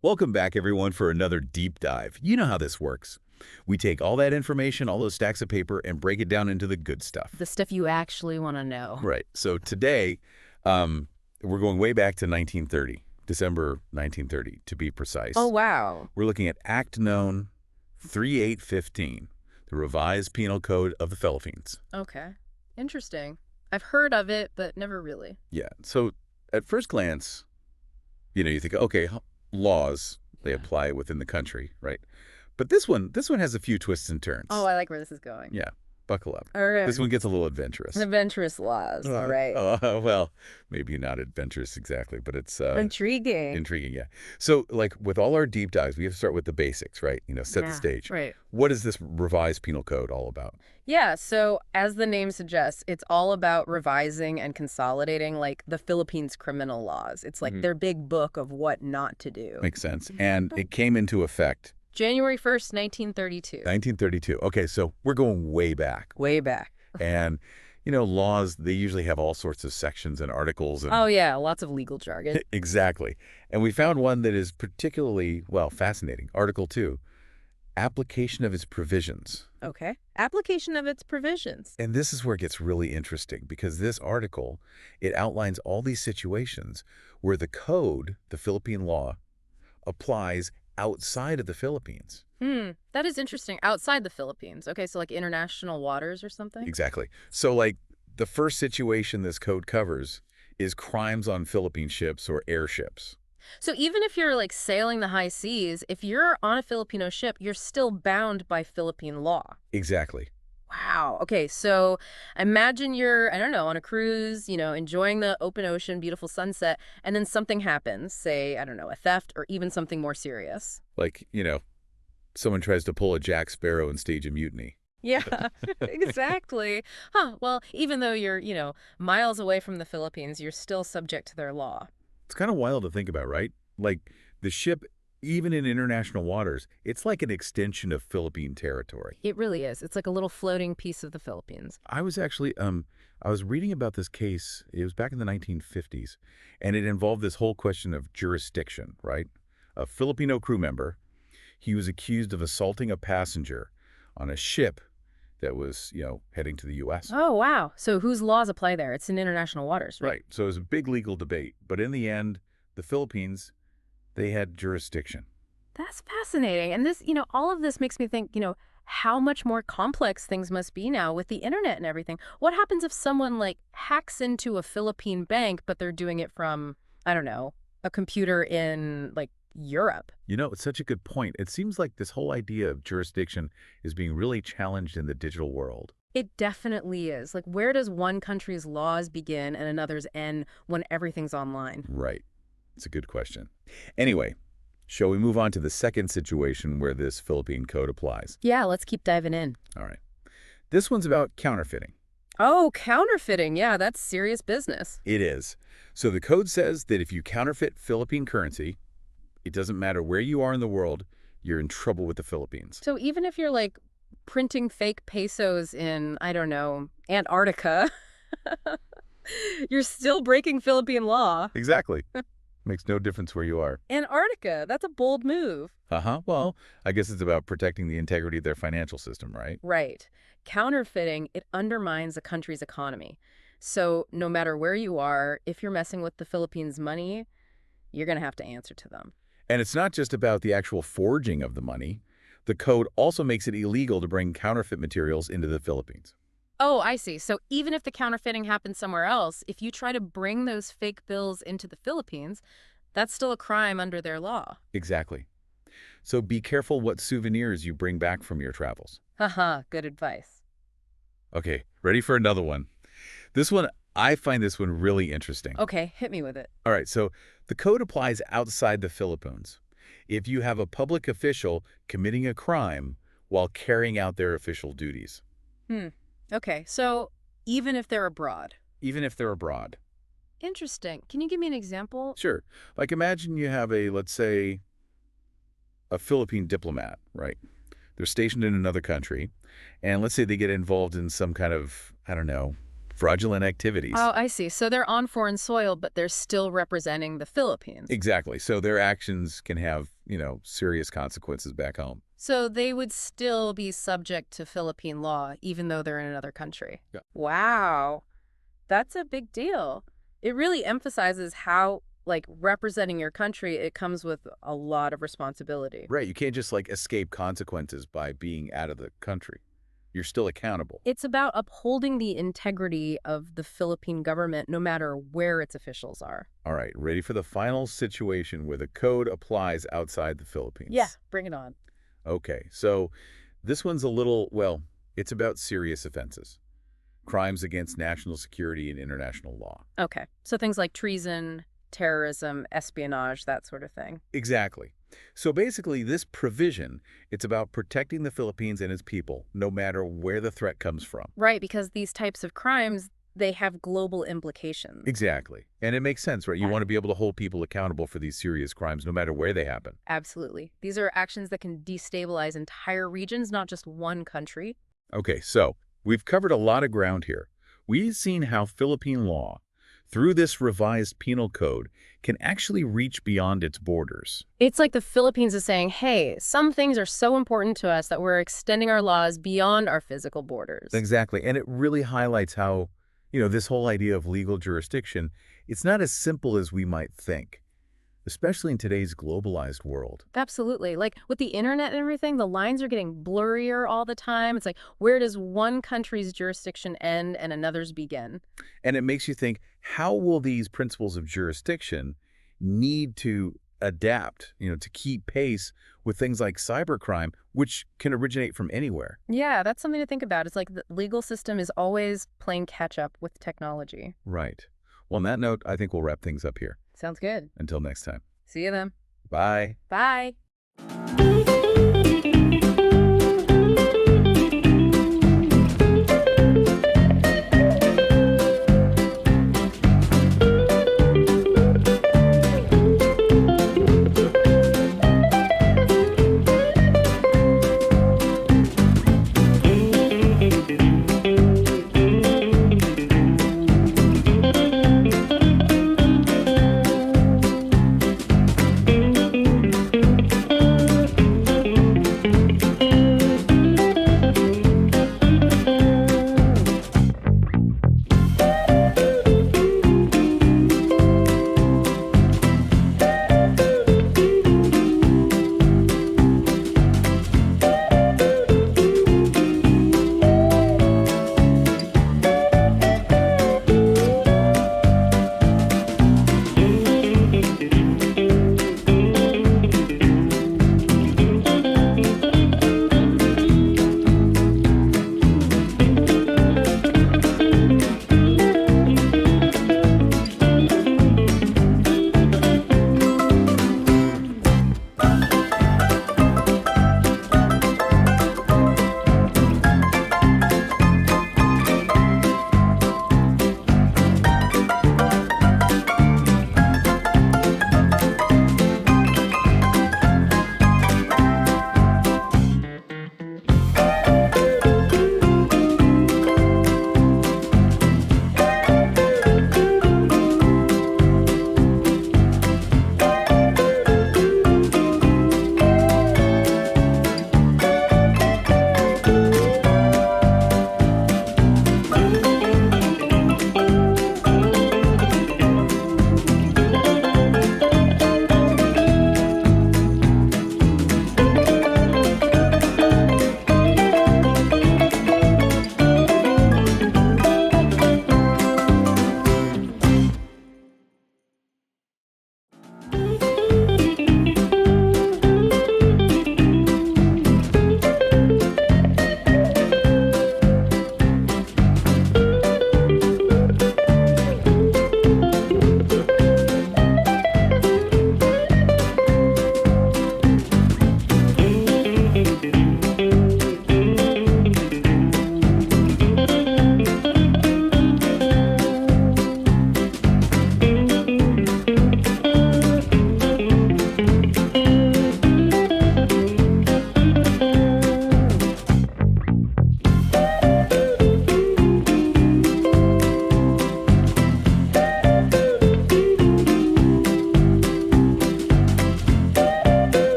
Welcome back, everyone, for another deep dive. You know how this works. We take all that information, all those stacks of paper, and break it down into the good stuff. The stuff you actually want to know. Right. So today, we're going way back to 1930, December 1930, to be precise. Oh, wow. We're looking at Act Known 3815, the Revised Penal Code of the Philippines. Okay. Interesting. I've heard of it, but never really. Yeah. So at first glance, you think, okay, laws, they apply within the country, right? But this one has a few twists and turns. Oh, I like where this is going. Yeah, buckle up. All right. This one gets a little adventurous. Adventurous laws, all right. Well, maybe not adventurous exactly, but it's Intriguing. intriguing, yeah. So, like with all our deep dives, we have to start with the basics, right? Set the stage. Right. What is this revised penal code all about? Yeah, so as the name suggests, it's all about revising and consolidating like the Philippines criminal laws. It's like their big book of what not to do. Makes sense. And it came into effect January 1st, 1932. 1932. Okay, so we're going way back. Way back. And, laws, they usually have all sorts of sections and articles. And Oh, yeah, lots of legal jargon. Exactly. And we found one that is particularly, fascinating. Article 2, application of its provisions. Okay. Application of its provisions. And this is where it gets really interesting because this article, it outlines all these situations where the code, the Philippine law, applies outside of the Philippines. That is interesting. Outside the Philippines. Okay, so like international waters or something? Exactly. So like the first situation this code covers is crimes on Philippine ships or airships. So even if you're like sailing the high seas, if you're on a Filipino ship, you're still bound by Philippine law. Exactly. Wow. Okay, so imagine you're, I don't know, on a cruise, enjoying the open ocean, beautiful sunset, and then something happens, say, I don't know, a theft or even something more serious. Like, someone tries to pull a Jack Sparrow and stage a mutiny. Yeah, exactly. Well, even though you're, miles away from the Philippines, you're still subject to their law. It's kind of wild to think about, right? Like the ship, even in international waters, it's like an extension of Philippine territory. It really is. It's like a little floating piece of the Philippines. I was actually, I was reading about this case. It was back in the 1950s, and it involved this whole question of jurisdiction, right? A Filipino crew member, he was accused of assaulting a passenger on a ship that was, heading to the U.S. Oh, wow. So whose laws apply there? It's in international waters, right? Right. So it was a big legal debate. But in the end, the Philippines, they had jurisdiction. That's fascinating. And this, all of this makes me think, how much more complex things must be now with the internet and everything. What happens if someone like hacks into a Philippine bank, but they're doing it from, I don't know, a computer in like Europe? It's such a good point. It seems like this whole idea of jurisdiction is being really challenged in the digital world. It definitely is. Like, where does one country's laws begin and another's end when everything's online? Right. It's a good question. Anyway, shall we move on to the second situation where this Philippine code applies? Yeah, let's keep diving in. All right. This one's about counterfeiting. Oh, counterfeiting. Yeah, that's serious business. It is. So the code says that if you counterfeit Philippine currency, it doesn't matter where you are in the world, you're in trouble with the Philippines. So even if you're like printing fake pesos in, I don't know, Antarctica, you're still breaking Philippine law. Exactly. Makes no difference where you are. Antarctica, that's a bold move. Well, I guess it's about protecting the integrity of their financial system, right? Right. Counterfeiting, it undermines a country's economy. So no matter where you are, if you're messing with the Philippines' money, you're going to have to answer to them. And it's not just about the actual forging of the money. The code also makes it illegal to bring counterfeit materials into the Philippines. Oh, I see. So even if the counterfeiting happens somewhere else, if you try to bring those fake bills into the Philippines, that's still a crime under their law. Exactly. So be careful what souvenirs you bring back from your travels. Haha, good advice. Okay, ready for another one. I find this one really interesting. Okay, hit me with it. All right, so the code applies outside the Philippines. If you have a public official committing a crime while carrying out their official duties. Okay, so even if they're abroad. Even if they're abroad. Interesting. Can you give me an example? Sure. Like imagine you have let's say, a Philippine diplomat, right? They're stationed in another country, and let's say they get involved in some kind of, I don't know, fraudulent activities. Oh, I see. So they're on foreign soil, but they're still representing the Philippines. Exactly. So their actions can have, serious consequences back home. So they would still be subject to Philippine law, even though they're in another country. Yeah. Wow. That's a big deal. It really emphasizes how, like, representing your country, it comes with a lot of responsibility. Right. You can't just escape consequences by being out of the country. You're still accountable. It's about upholding the integrity of the Philippine government no matter where its officials are. All right. Ready for the final situation where the code applies outside the Philippines? Yeah, bring it on. Okay. So this one's a little, well, it's about serious offenses. Crimes against national security and international law. Okay, so things like treason, terrorism, espionage, that sort of thing. Exactly. So basically, this provision, it's about protecting the Philippines and its people, no matter where the threat comes from. Right, because these types of crimes, they have global implications. Exactly. And it makes sense, right? You want to be able to hold people accountable for these serious crimes, no matter where they happen. Absolutely. These are actions that can destabilize entire regions, not just one country. Okay, so we've covered a lot of ground here. We've seen how Philippine law, through this revised penal code, can actually reach beyond its borders. It's like the Philippines is saying, hey, some things are so important to us that we're extending our laws beyond our physical borders. Exactly. And it really highlights how, this whole idea of legal jurisdiction, it's not as simple as we might think, especially in today's globalized world. Absolutely. Like with the internet and everything, the lines are getting blurrier all the time. It's like, where does one country's jurisdiction end and another's begin? And it makes you think, how will these principles of jurisdiction need to adapt, to keep pace with things like cybercrime, which can originate from anywhere? Yeah, that's something to think about. It's like the legal system is always playing catch up with technology. Right. Well, on that note, I think we'll wrap things up here. Sounds good. Until next time. See you then. Bye. Bye.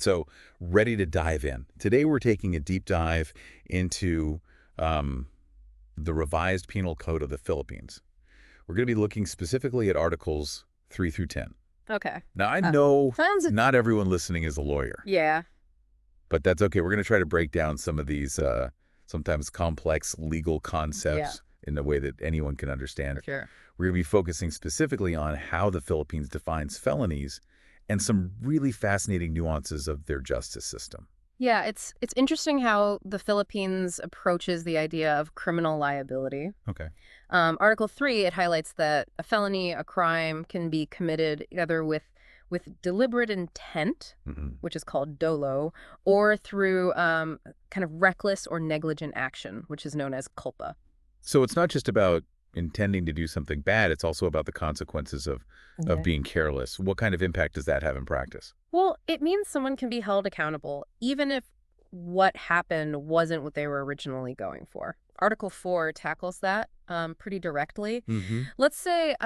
So, ready to dive in. Today we're taking a deep dive into um, the revised Penal Code of the Philippines. We're going to be looking specifically at Articles 3 through 10. Okay. Now, I know Sounds. not everyone listening is a lawyer, Yeah. but that's okay. We're going to try to break down some of these sometimes complex legal concepts in a way that anyone can understand. Sure. We're going to be focusing specifically on how the Philippines defines felonies and some really fascinating nuances of their justice system. Yeah, it's interesting how the Philippines approaches the idea of criminal liability. Okay. Article 3, it highlights that a felony, a crime, can be committed either with deliberate intent, which is called dolo, or through kind of reckless or negligent action, which is known as culpa. So it's not just about intending to do something bad, it's also about the consequences of Yeah. being careless. What kind of impact does that have in practice? Well, it means someone can be held accountable, even if what happened wasn't what they were originally going for. Article 4 tackles that pretty directly. Mm-hmm. Let's say,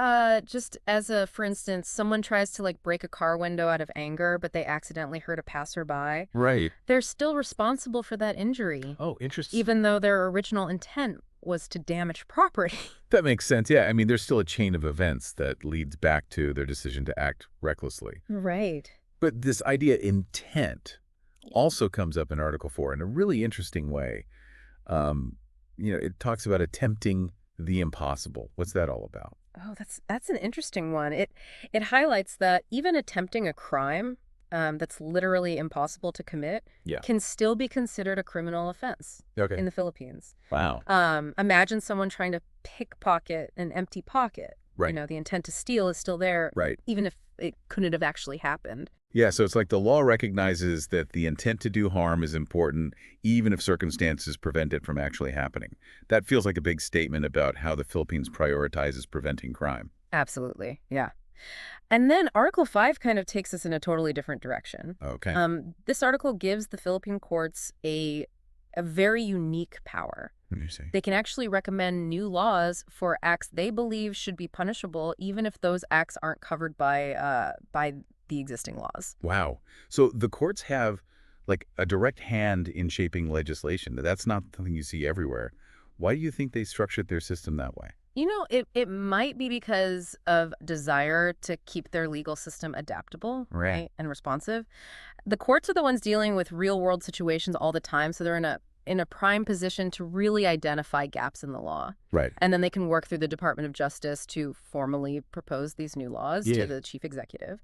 just as a, for instance, someone tries to like break a car window out of anger, but they accidentally hurt a passerby. Right. They're still responsible for that injury, Oh, interesting. even though their original intent was to damage property. That makes sense. Yeah, I mean, there's still a chain of events that leads back to their decision to act recklessly. Right. But this idea intent also comes up in Article 4 in a really interesting way. It talks about attempting the impossible. What's that all about? Oh, that's an interesting one. It highlights that even attempting a crime that's literally impossible to commit Yeah. can still be considered a criminal offense Okay. in the Philippines. Wow. Imagine someone trying to pickpocket an empty pocket. Right. The intent to steal is still there, Right. even if it couldn't have actually happened. Yeah, so it's like the law recognizes that the intent to do harm is important, even if circumstances prevent it from actually happening. That feels like a big statement about how the Philippines prioritizes preventing crime. Absolutely, yeah. And then Article 5 kind of takes us in a totally different direction. Okay. This article gives the Philippine courts a very unique power. What do you say? They can actually recommend new laws for acts they believe should be punishable, even if those acts aren't covered by the existing laws. Wow. So the courts have like a direct hand in shaping legislation. That's not something you see everywhere. Why do you think they structured their system that way? It might be because of desire to keep their legal system adaptable, Right. and responsive. The courts are the ones dealing with real-world situations all the time, so they're in a prime position to really identify gaps in the law. Right. And then they can work through the Department of Justice to formally propose these new laws Yeah. to the chief executive.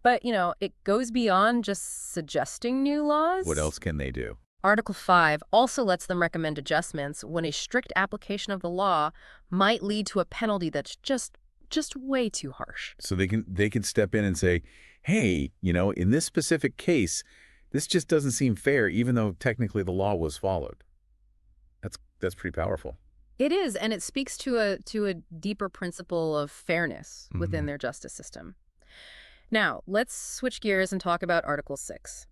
But, it goes beyond just suggesting new laws. What else can they do? Article 5 also lets them recommend adjustments when a strict application of the law might lead to a penalty that's just way too harsh. So they can step in and say, hey, in this specific case, this just doesn't seem fair, even though technically the law was followed. That's pretty powerful. It is, and it speaks to a deeper principle of fairness within Mhm. their justice system. Now, let's switch gears and talk about Article 6.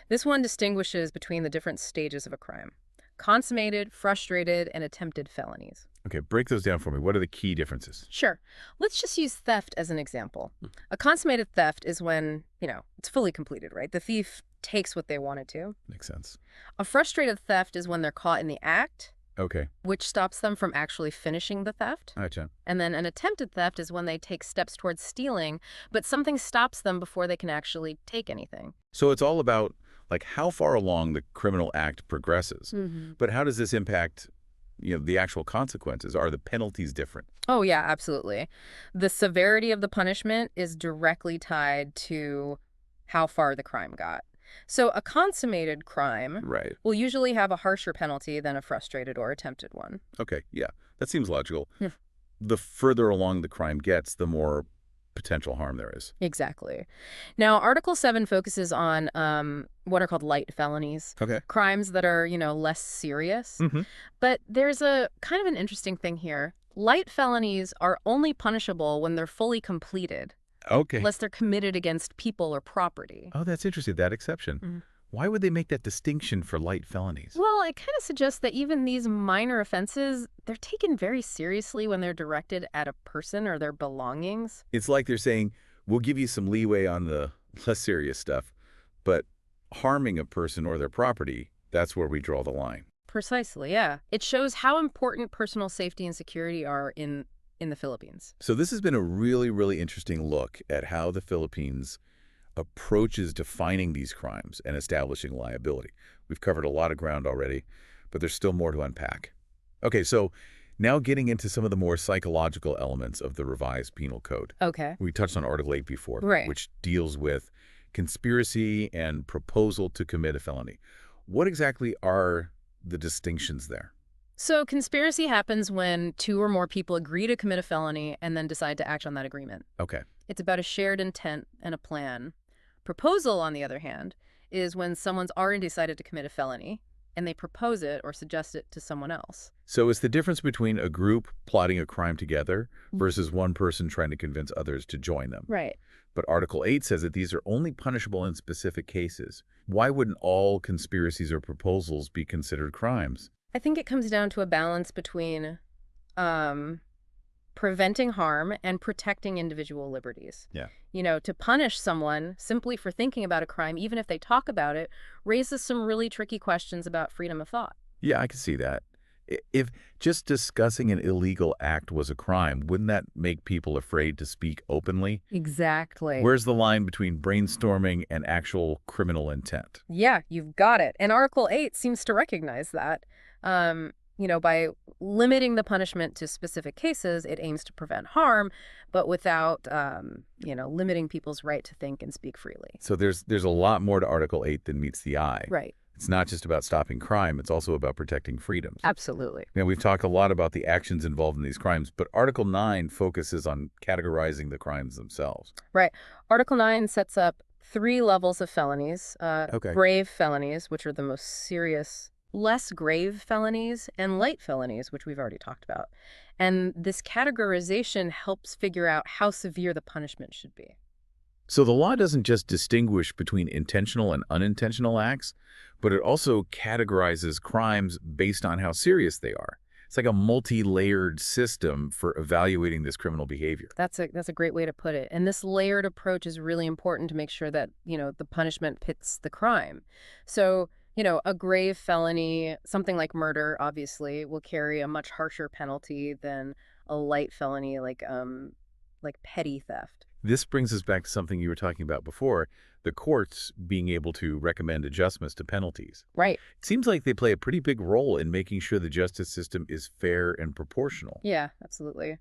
This one distinguishes between the different stages of a crime: consummated, frustrated, and attempted felonies. Okay, break those down for me. What are the key differences? Sure. Let's just use theft as an example. A consummated theft is when, it's fully completed, right? The thief takes what they wanted to. Makes sense. A frustrated theft is when they're caught in the act, Okay, which stops them from actually finishing the theft. gotcha. And then an attempted theft is when they take steps towards stealing, but something stops them before they can actually take anything. So it's all about like how far along the criminal act progresses. But how does this impact, the actual consequences? Are the penalties different? Oh, yeah, absolutely. The severity of the punishment is directly tied to how far the crime got. So a consummated crime Right. will usually have a harsher penalty than a frustrated or attempted one. Okay, yeah, that seems logical. Yeah. The further along the crime gets, the more potential harm there is. Exactly. Now, Article 7 focuses on what are called light felonies, Okay. crimes that are, less serious. Mm-hmm. But there's a kind of an interesting thing here. Light felonies are only punishable when they're fully completed, Okay. unless they're committed against people or property. Oh, that's interesting, that exception. Mhm. Why would they make that distinction for light felonies? Well, it kind of suggests that even these minor offenses, they're taken very seriously when they're directed at a person or their belongings. It's like they're saying, we'll give you some leeway on the less serious stuff, but harming a person or their property, that's where we draw the line. Precisely, yeah. It shows how important personal safety and security are in the Philippines. So this has been a really, really interesting look at how the Philippines approaches defining these crimes and establishing liability. We've covered a lot of ground already, but there's still more to unpack. Okay, so now getting into some of the more psychological elements of the revised penal code. Okay. We touched on Article 8 before, Right. which deals with conspiracy and proposal to commit a felony. What exactly are the distinctions there? So conspiracy happens when two or more people agree to commit a felony and then decide to act on that agreement. Okay. It's about a shared intent and a plan. Proposal, on the other hand, is when someone's already decided to commit a felony and they propose it or suggest it to someone else. So it's the difference between a group plotting a crime together versus one person trying to convince others to join them. Right. But Article 8 says that these are only punishable in specific cases. Why wouldn't all conspiracies or proposals be considered crimes? I think it comes down to a balance between preventing harm and protecting individual liberties. Yeah. To punish someone simply for thinking about a crime, even if they talk about it, raises some really tricky questions about freedom of thought. Yeah, I can see that. If just discussing an illegal act was a crime, wouldn't that make people afraid to speak openly? Exactly. Where's the line between brainstorming and actual criminal intent? Yeah, you've got it. And Article 8 seems to recognize that. By limiting the punishment to specific cases, it aims to prevent harm, but without, limiting people's right to think and speak freely. So there's a lot more to Article 8 than meets the eye. Right. It's not just about stopping crime, it's also about protecting freedoms. Absolutely. Now, we've talked a lot about the actions involved in these crimes, but Article 9 focuses on categorizing the crimes themselves. Right. Article 9 sets up 3 levels of felonies. Okay. Grave felonies, which are the most serious, less grave felonies, and light felonies, which we've already talked about. And this categorization helps figure out how severe the punishment should be. So the law doesn't just distinguish between intentional and unintentional acts, but it also categorizes crimes based on how serious they are. It's like a multi-layered system for evaluating this criminal behavior. That's a great way to put it. And this layered approach is really important to make sure that, the punishment fits the crime. So, a grave felony, something like murder, obviously, will carry a much harsher penalty than a light felony like petty theft. This brings us back to something you were talking about before, the courts being able to recommend adjustments to penalties. Right. It seems like they play a pretty big role in making sure the justice system is fair and proportional. Yeah, absolutely.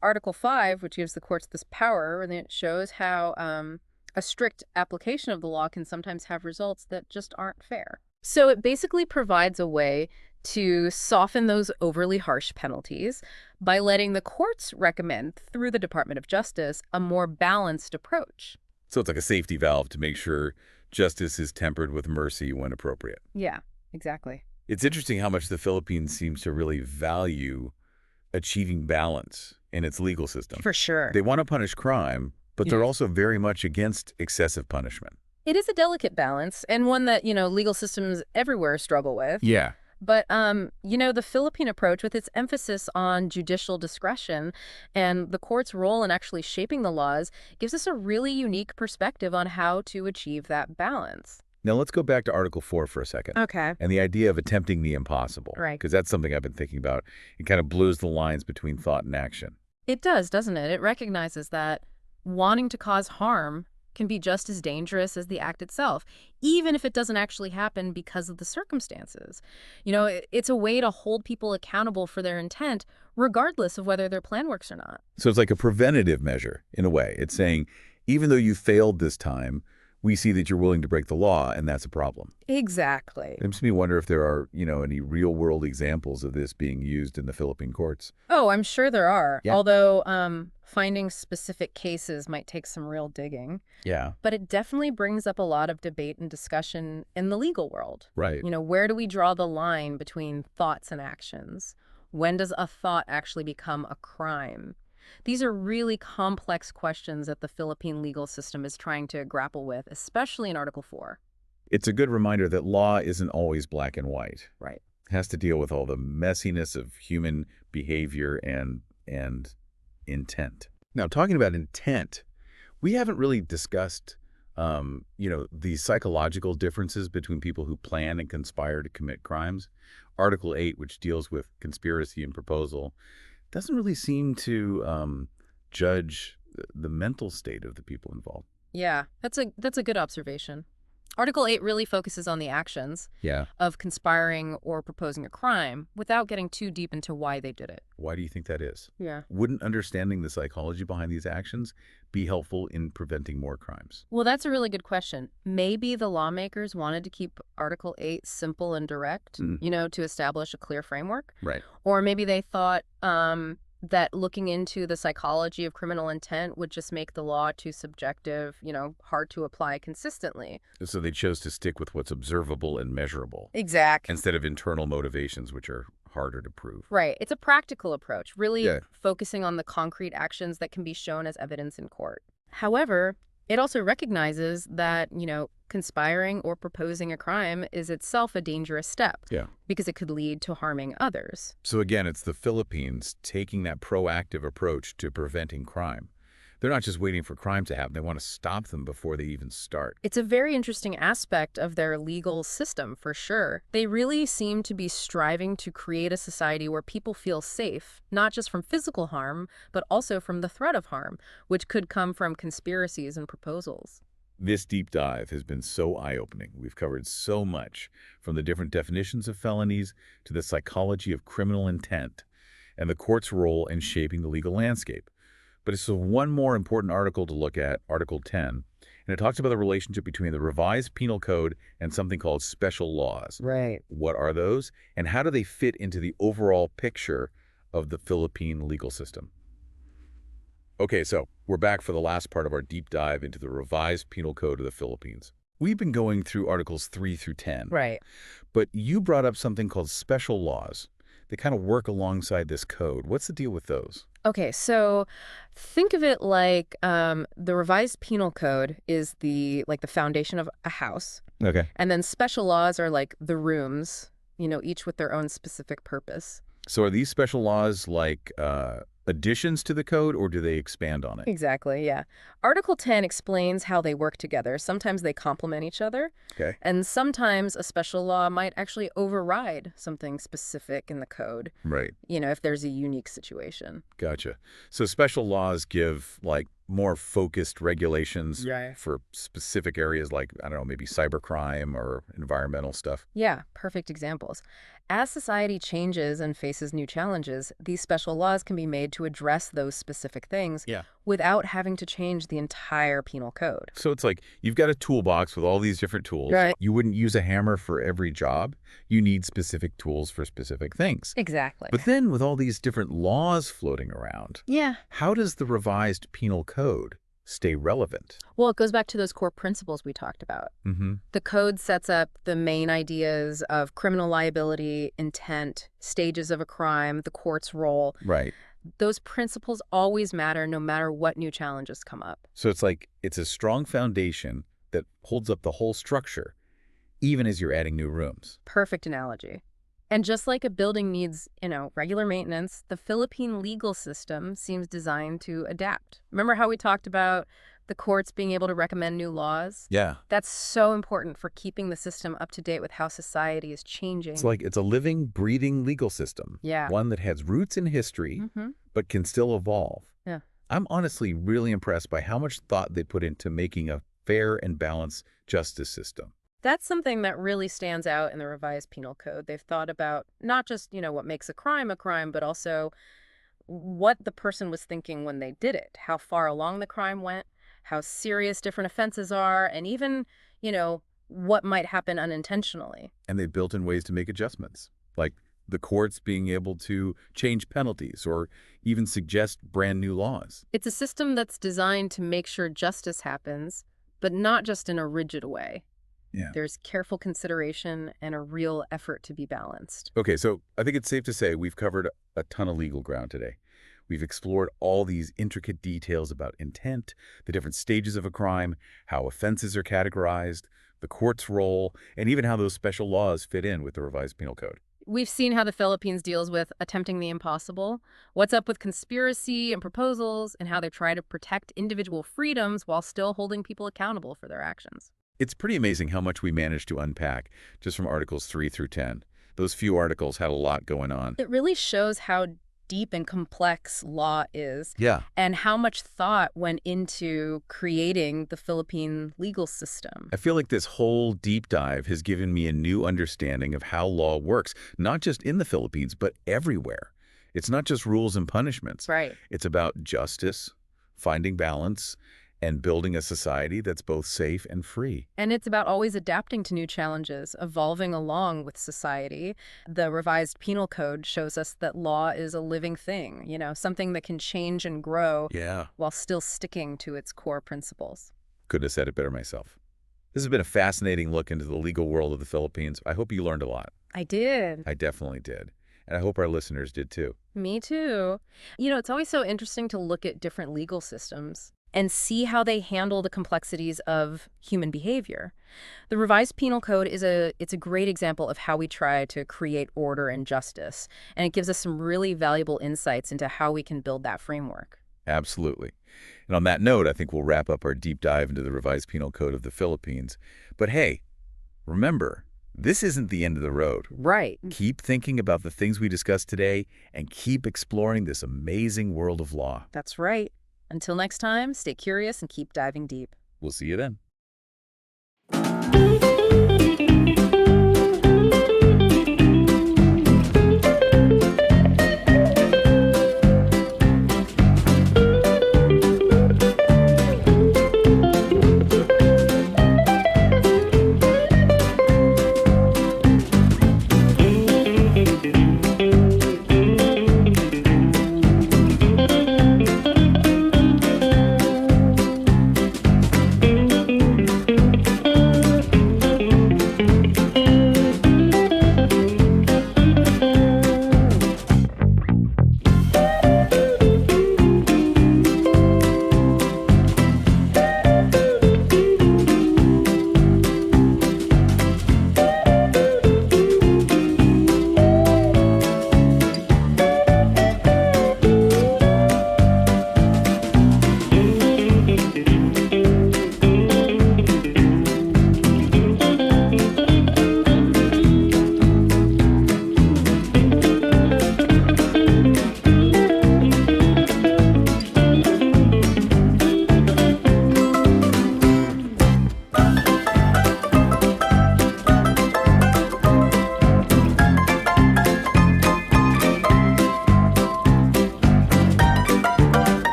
Article 5, which gives the courts this power, and it shows how a strict application of the law can sometimes have results that just aren't fair. So it basically provides a way to soften those overly harsh penalties by letting the courts recommend, through the Department of Justice, a more balanced approach. So it's like a safety valve to make sure justice is tempered with mercy when appropriate. Yeah, exactly. It's interesting how much the Philippines seems to really value achieving balance in its legal system. For sure. They want to punish crime, but they're also very much against excessive punishment. It is a delicate balance, and one that, legal systems everywhere struggle with. Yeah. But, the Philippine approach, with its emphasis on judicial discretion and the court's role in actually shaping the laws, gives us a really unique perspective on how to achieve that balance. Now let's go back to Article 4 for a second. Okay. And the idea of attempting the impossible. Right. Because that's something I've been thinking about. It kind of blurs the lines between thought and action. It does, doesn't it? It recognizes that wanting to cause harm can be just as dangerous as the act itself, even if it doesn't actually happen because of the circumstances. It's a way to hold people accountable for their intent, regardless of whether their plan works or not. So it's like a preventative measure, in a way. It's saying, even though you failed this time, we see that you're willing to break the law, and that's a problem. Exactly. It makes me wonder if there are, any real-world examples of this being used in the Philippine courts. Oh, I'm sure there are. Yeah. Although finding specific cases might take some real digging. Yeah. But it definitely brings up a lot of debate and discussion in the legal world. Right. Where do we draw the line between thoughts and actions? When does a thought actually become a crime? These are really complex questions that the Philippine legal system is trying to grapple with, especially in Article 4. It's a good reminder that law isn't always black and white. Right. It has to deal with all the messiness of human behavior and intent. Now, talking about intent, we haven't really discussed The psychological differences between people who plan and conspire to commit crimes. Article 8, which deals with conspiracy and proposal, doesn't really seem to judge the mental state of the people involved. Yeah, that's a good observation. Article 8 really focuses on the actions Yeah. of conspiring or proposing a crime without getting too deep into why they did it. Why do you think that is? Yeah. Wouldn't understanding the psychology behind these actions be helpful in preventing more crimes? Well, that's a really good question. Maybe the lawmakers wanted to keep Article 8 simple and direct, Mm, to establish a clear framework. right. Or maybe they thought that looking into the psychology of criminal intent would just make the law too subjective, hard to apply consistently. So they chose to stick with what's observable and measurable Exactly. instead of internal motivations, which are harder to prove. Right. It's a practical approach, really Yeah. focusing on the concrete actions that can be shown as evidence in court. However, it also recognizes that, conspiring or proposing a crime is itself a dangerous step Yeah. because it could lead to harming others. So again, it's the Philippines taking that proactive approach to preventing crime. They're not just waiting for crime to happen. They want to stop them before they even start. It's a very interesting aspect of their legal system, for sure. They really seem to be striving to create a society where people feel safe, not just from physical harm, but also from the threat of harm, which could come from conspiracies and proposals. This deep dive has been so eye-opening. We've covered so much, from the different definitions of felonies to the psychology of criminal intent and the court's role in shaping the legal landscape. But it's one more important article to look at, Article 10, and it talks about the relationship between the revised penal code and something called special laws. Right. What are those, and how do they fit into the overall picture of the Philippine legal system? Okay, so we're back for the last part of our deep dive into the revised penal code of the Philippines. We've been going through Articles 3 through 10, Right. but you brought up something called special laws. They kind of work alongside this code. What's the deal with those? Okay, so think of it like the revised penal code is the foundation of a house, Okay. and then special laws are like the rooms, each with their own specific purpose. So are these special laws like additions to the code, or do they expand on it? Exactly, yeah. Article 10 explains how they work together. Sometimes they complement each other, Okay. and sometimes a special law might actually override something specific in the code, Right. if there's a unique situation. Gotcha. So special laws give like more focused regulations Right. for specific areas like, I don't know, maybe cybercrime or environmental stuff. Yeah, perfect examples. As society changes and faces new challenges, these special laws can be made to address those specific things Yeah. without having to change the entire penal code. So it's like you've got a toolbox with all these different tools. Right. You wouldn't use a hammer for every job. You need specific tools for specific things. Exactly. But then with all these different laws floating around, Yeah. how does the revised penal code stay relevant? Well, it goes back to those core principles we talked about. Mm-hmm. The code sets up the main ideas of criminal liability, intent, stages of a crime, the court's role. Right. Those principles always matter no matter what new challenges come up. So it's like it's a strong foundation that holds up the whole structure, even as you're adding new rooms. Perfect analogy. And just like a building needs, regular maintenance, the Philippine legal system seems designed to adapt. Remember how we talked about the courts being able to recommend new laws? Yeah. That's so important for keeping the system up to date with how society is changing. It's like it's a living, breathing legal system. Yeah. One that has roots in history, but can still evolve. Yeah. I'm honestly really impressed by how much thought they put into making a fair and balanced justice system. That's something that really stands out in the revised penal code. They've thought about not just, what makes a crime, but also what the person was thinking when they did it, how far along the crime went, how serious different offenses are, and even, what might happen unintentionally. And they've built in ways to make adjustments, like the courts being able to change penalties or even suggest brand new laws. It's a system that's designed to make sure justice happens, but not just in a rigid way. Yeah. There's careful consideration and a real effort to be balanced. Okay, so I think it's safe to say we've covered a ton of legal ground today. We've explored all these intricate details about intent, the different stages of a crime, how offenses are categorized, the court's role, and even how those special laws fit in with the revised penal code. We've seen how the Philippines deals with attempting the impossible. What's up with conspiracy and proposals, and how they try to protect individual freedoms while still holding people accountable for their actions. It's pretty amazing how much we managed to unpack just from Articles 3 through 10. Those few articles had a lot going on. It really shows how deep and complex law is Yeah. and how much thought went into creating the Philippine legal system. I feel like this whole deep dive has given me a new understanding of how law works, not just in the Philippines, but everywhere. It's not just rules and punishments. Right. It's about justice, finding balance, and building a society that's both safe and free. And it's about always adapting to new challenges, evolving along with society. The revised penal code shows us that law is a living thing, something that can change and grow Yeah. while still sticking to its core principles. Couldn't have said it better myself. This has been a fascinating look into the legal world of the Philippines. I hope you learned a lot. I did. I definitely did. And I hope our listeners did too. Me too. It's always so interesting to look at different legal systems and see how they handle the complexities of human behavior. The revised penal code it's a great example of how we try to create order and justice, and it gives us some really valuable insights into how we can build that framework. Absolutely. And on that note, I think we'll wrap up our deep dive into the revised penal code of the Philippines. But hey, remember, this isn't the end of the road. Right. Keep thinking about the things we discussed today and keep exploring this amazing world of law. That's right. Until next time, stay curious and keep diving deep. We'll see you then.